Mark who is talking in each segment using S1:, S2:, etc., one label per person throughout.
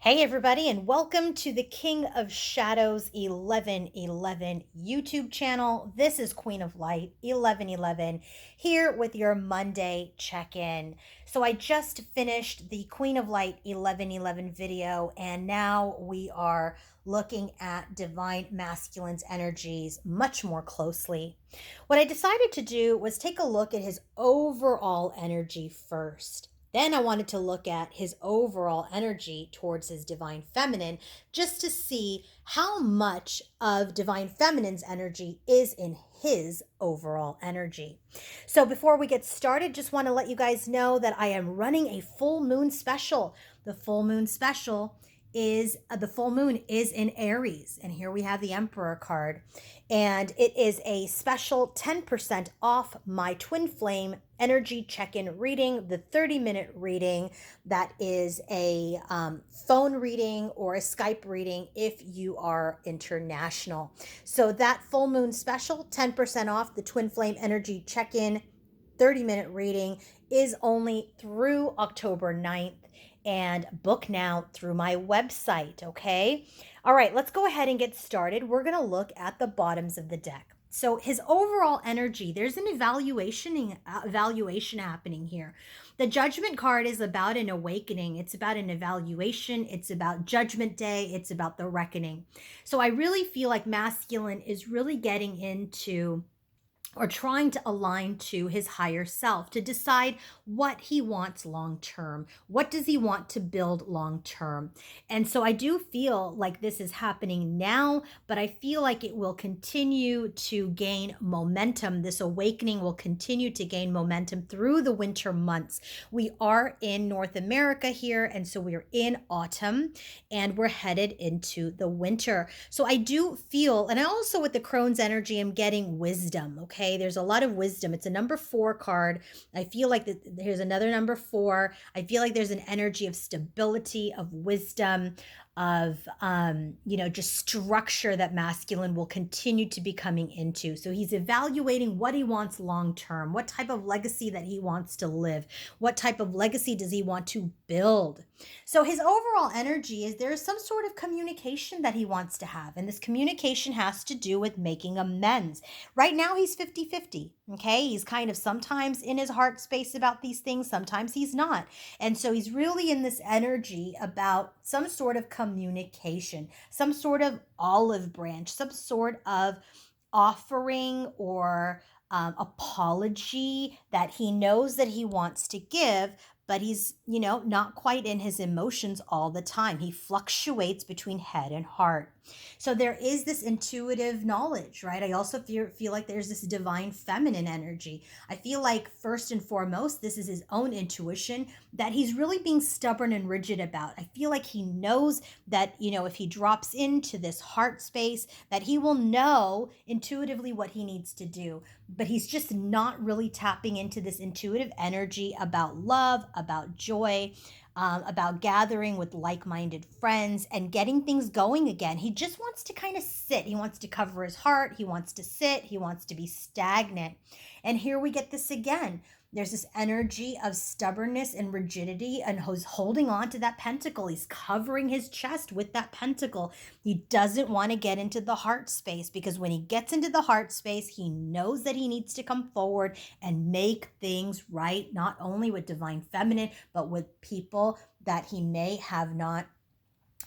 S1: Hey, everybody, and welcome to the King of Shadows 1111 YouTube channel. This is Queen of Light 1111 here with your Monday check in. So, I just finished the Queen of Light 1111 video, and now we are looking at divine masculine's energies much more closely. What I decided to do was take a look at his overall energy first. Then I wanted to look at his overall energy towards his divine feminine just to see how much of divine feminine's energy is in his overall energy. So before we get started, just want to let you guys know that I am running a full moon special. The full moon special is the full moon is in Aries, and here we have the Emperor card, and it is a special 10% off my twin flame energy check-in reading, the 30-minute reading that is a phone reading or a Skype reading if you are international. So that full moon special, 10% off the twin flame energy check-in 30-minute reading is only through October 9th, and book now through my website, okay? All right, let's go ahead and get started. We're going to look at the bottoms of the deck. So his overall energy, there's an evaluation happening here. The Judgment card is about an awakening. It's about an evaluation. It's about Judgment Day. It's about the reckoning. So I really feel like masculine is really getting into or trying to align to his higher self to decide what he wants long term. What does he want to build long term? And so I do feel like this is happening now, but I feel like it will continue to gain momentum. This awakening will continue to gain momentum through the winter months. We are in North America here, and so we're in autumn and we're headed into the winter. So I do feel, and I also with the Crone's energy, I'm getting wisdom, okay? There's a lot of wisdom. It's a number 4 card. I feel like here's another number 4. I feel like there's an energy of stability, of wisdom, of just structure that masculine will continue to be coming into. So he's evaluating what he wants long term, what type of legacy that he wants to live, what type of legacy does he want to build. So his overall energy is there is some sort of communication that he wants to have, and this communication has to do with making amends. Right now he's 50-50, okay? He's kind of sometimes in his heart space about these things, sometimes he's not. And so he's really in this energy about some sort of communication, some sort of olive branch, some sort of offering or apology that he knows that he wants to give, but he's, not quite in his emotions all the time. He fluctuates between head and heart. So there is this intuitive knowledge, right? I also feel like there's this divine feminine energy. I feel like first and foremost, this is his own intuition that he's really being stubborn and rigid about. I feel like he knows that, if he drops into this heart space, that he will know intuitively what he needs to do. But he's just not really tapping into this intuitive energy about love, about joy, about gathering with like-minded friends and getting things going again. He just wants to kind of sit. He wants to cover his heart. He wants to sit. He wants to be stagnant. And here we get this again. There's this energy of stubbornness and rigidity, and he's holding on to that pentacle. He's covering his chest with that pentacle. He doesn't want to get into the heart space, because when he gets into the heart space, he knows that he needs to come forward and make things right, not only with divine feminine, but with people that he may have not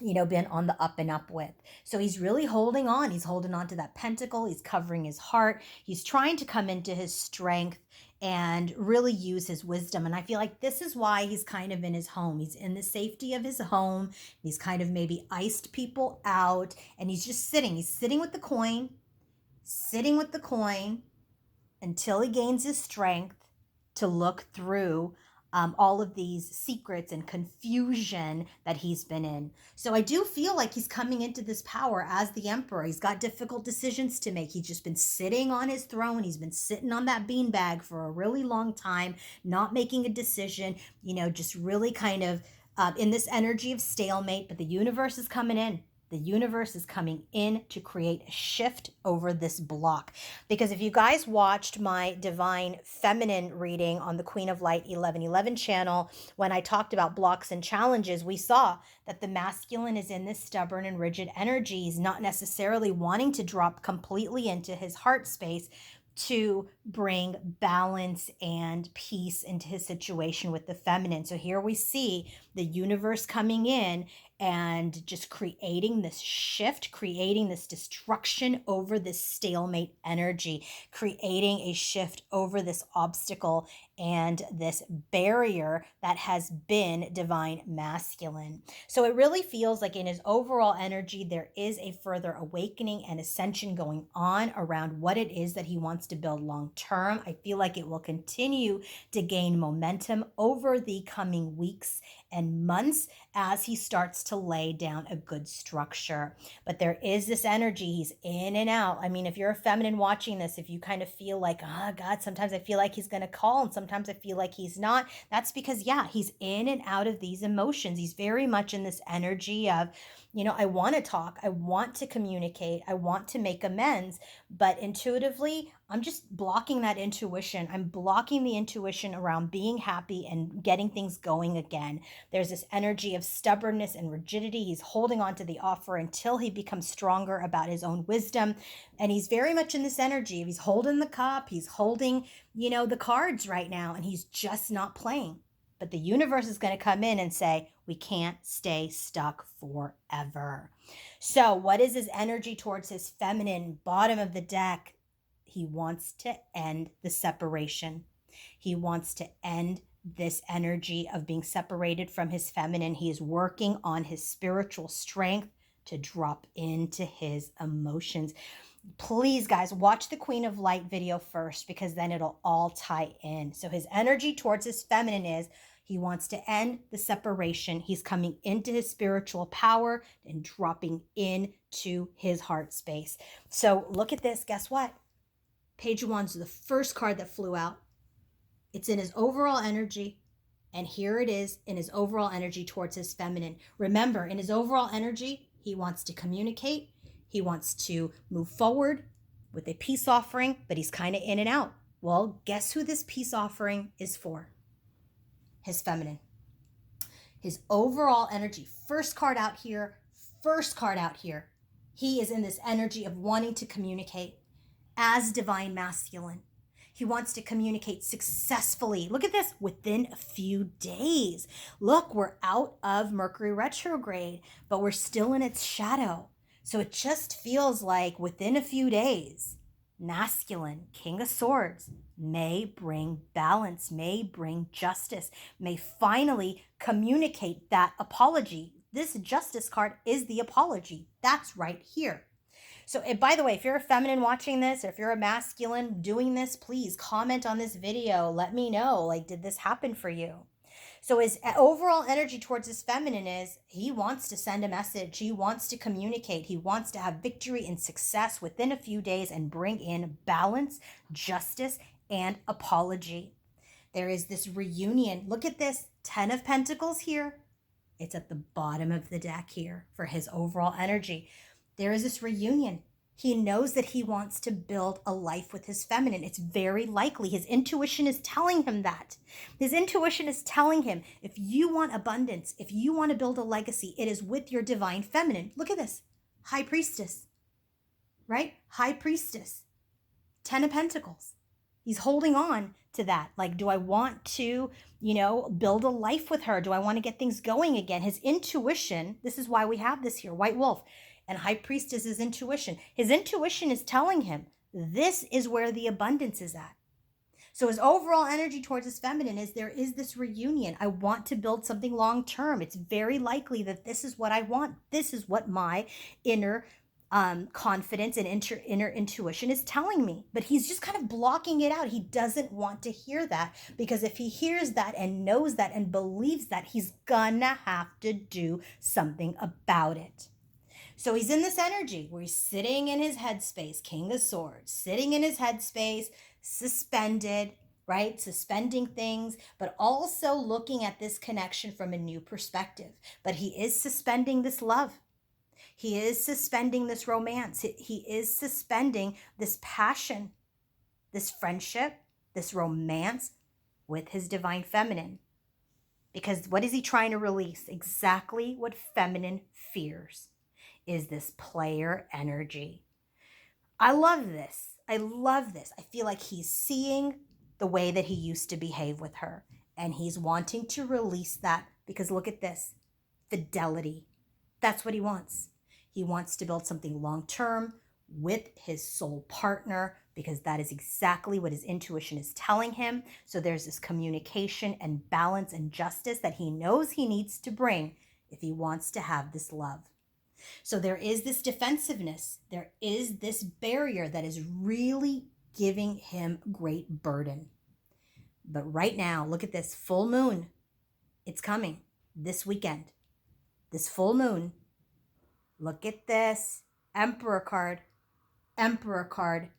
S1: been on the up and up with. So he's really holding on. He's holding on to that pentacle. He's covering his heart. He's trying to come into his strength and really use his wisdom. And I feel like this is why he's kind of in his home. He's in the safety of his home. He's kind of maybe iced people out, and he's just sitting. He's sitting with the coin, until he gains his strength to look through all of these secrets and confusion that he's been in. So I do feel like he's coming into this power as the emperor. He's got difficult decisions to make. He's just been sitting on his throne. He's been sitting on that beanbag for a really long time, not making a decision, just really kind of in this energy of stalemate. But the universe is coming in. The universe is coming in to create a shift over this block. Because if you guys watched my Divine Feminine reading on the Queen of Light 1111 channel, when I talked about blocks and challenges, we saw that the masculine is in this stubborn and rigid energy. He's not necessarily wanting to drop completely into his heart space to bring balance and peace into his situation with the feminine. So here we see the universe coming in and just creating this shift, creating this destruction over this stalemate energy, creating a shift over this obstacle and this barrier that has been divine masculine. So it really feels like in his overall energy, there is a further awakening and ascension going on around what it is that he wants to build long term. I feel like it will continue to gain momentum over the coming weeks and months as he starts to lay down a good structure. But there is this energy, he's in and out. I mean, if you're a feminine watching this, if you kind of feel like, oh God, sometimes I feel like he's going to call and sometimes I feel like he's not, that's because, yeah, he's in and out of these emotions. He's very much in this energy of, I want to talk, I want to communicate, I want to make amends, but intuitively, I'm just blocking that intuition. I'm blocking the intuition around being happy and getting things going again. There's this energy of stubbornness and rigidity. He's holding on to the offer until he becomes stronger about his own wisdom. And he's very much in this energy. He's holding the cup, he's holding, the cards right now, and he's just not playing. But the universe is going to come in and say, we can't stay stuck forever. So what is his energy towards his feminine? Bottom of the deck. He wants to end the separation. He wants to end this energy of being separated from his feminine. He is working on his spiritual strength to drop into his emotions. Please, guys, watch the Queen of Light video first because then it'll all tie in. So his energy towards his feminine is he wants to end the separation. He's coming into his spiritual power and dropping into his heart space. So look at this. Guess what? Page of Wands is the first card that flew out. It's in his overall energy. And here it is in his overall energy towards his feminine. Remember, in his overall energy, he wants to communicate. He wants to move forward with a peace offering, but he's kind of in and out. Well, guess who this peace offering is for? His feminine. His overall energy. First card out here. He is in this energy of wanting to communicate as divine masculine. He wants to communicate successfully. Look at this, within a few days. Look, we're out of Mercury retrograde, but we're still in its shadow. So it just feels like within a few days, masculine, King of Swords, may bring balance, may bring justice, may finally communicate that apology. This justice card is the apology. That's right here. So, by the way, if you're a feminine watching this, or if you're a masculine doing this, please comment on this video. Let me know, did this happen for you? So his overall energy towards his feminine is he wants to send a message. He wants to communicate. He wants to have victory and success within a few days and bring in balance, justice, and apology. There is this reunion. Look at this, 10 of Pentacles here. It's at the bottom of the deck here for his overall energy. There is this reunion. He knows that he wants to build a life with his feminine. It's very likely. His intuition is telling him that. His intuition is telling him, if you want abundance, if you want to build a legacy, it is with your divine feminine. Look at this. High Priestess, right? High Priestess, 10 of Pentacles. He's holding on to that. Do I want to, build a life with her? Do I want to get things going again? His intuition, this is why we have this here, White Wolf. And High Priestess is intuition. His intuition is telling him this is where the abundance is at. So his overall energy towards his feminine is there is this reunion. I want to build something long term. It's very likely that this is what I want. This is what my inner confidence and inner intuition is telling me. But he's just kind of blocking it out. He doesn't want to hear that because if he hears that and knows that and believes that, he's gonna have to do something about it. So he's in this energy where he's sitting in his headspace, King of Swords, sitting in his headspace, suspended, right? Suspending things, but also looking at this connection from a new perspective. But he is suspending this love. He is suspending this romance. He is suspending this passion, this friendship, this romance with his divine feminine. Because what is he trying to release? Exactly what feminine fears is this player energy. I love this. I love this. I feel like he's seeing the way that he used to behave with her, and he's wanting to release that because look at this fidelity. That's what he wants. He wants to build something long term with his soul partner because that is exactly what his intuition is telling him. So there's this communication and balance and justice that he knows he needs to bring if he wants to have this love. So there is this defensiveness. There is this barrier that is really giving him great burden. But right now, look at this full moon. It's coming this weekend. This full moon. Look at this. Emperor card. Emperor card.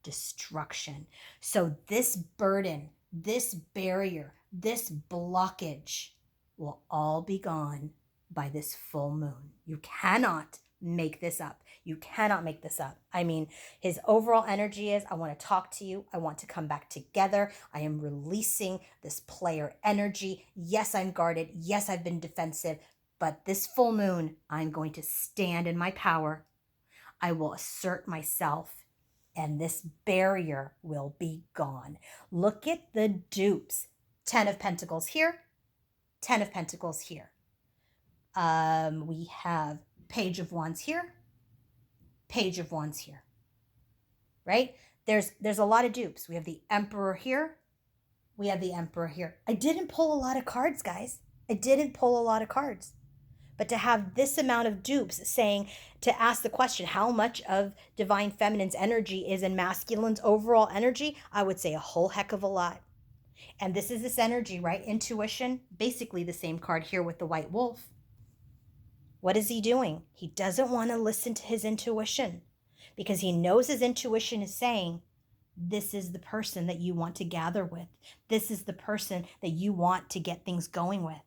S1: Destruction. So this burden, this barrier, this blockage will all be gone by this full moon. You cannot make this up. You cannot make this up. I mean, his overall energy is, I want to talk to you. I want to come back together. I am releasing this player energy. Yes, I'm guarded. Yes, I've been defensive. But this full moon, I'm going to stand in my power. I will assert myself. And this barrier will be gone. Look at the dupes. 10 of Pentacles here. 10 of Pentacles here. We have Page of Wands here, Page of Wands here, right? There's a lot of dupes. We have the Emperor here. We have the Emperor here. I didn't pull a lot of cards, guys. I didn't pull a lot of cards. But to have this amount of dupes saying, to ask the question, how much of divine feminine's energy is in masculine's overall energy? I would say a whole heck of a lot. And this is this energy, right? Intuition, basically the same card here with the white wolf. What is he doing? He doesn't want to listen to his intuition because he knows his intuition is saying, this is the person that you want to gather with. This is the person that you want to get things going with.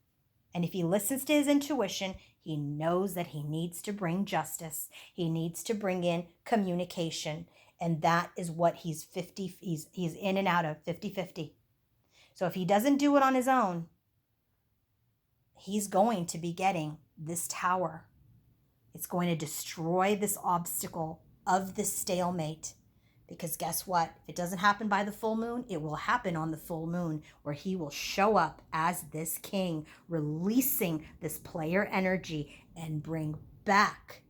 S1: And if he listens to his intuition, he knows that he needs to bring justice. He needs to bring in communication. And that is what he's in and out of 50-50. So if he doesn't do it on his own, he's going to be getting this tower. It's going to destroy this obstacle of this stalemate. Because guess what? If it doesn't happen by the full moon, it will happen on the full moon where he will show up as this king, releasing this player energy and bring back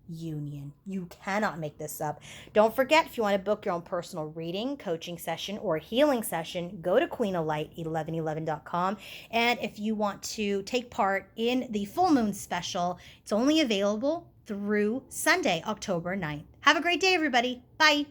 S1: union. You cannot make this up. Don't forget, if you want to book your own personal reading, coaching session, or healing session, go to queenoflight1111.com. And if you want to take part in the full moon special, it's only available through Sunday, October 9th. Have a great day, everybody. Bye.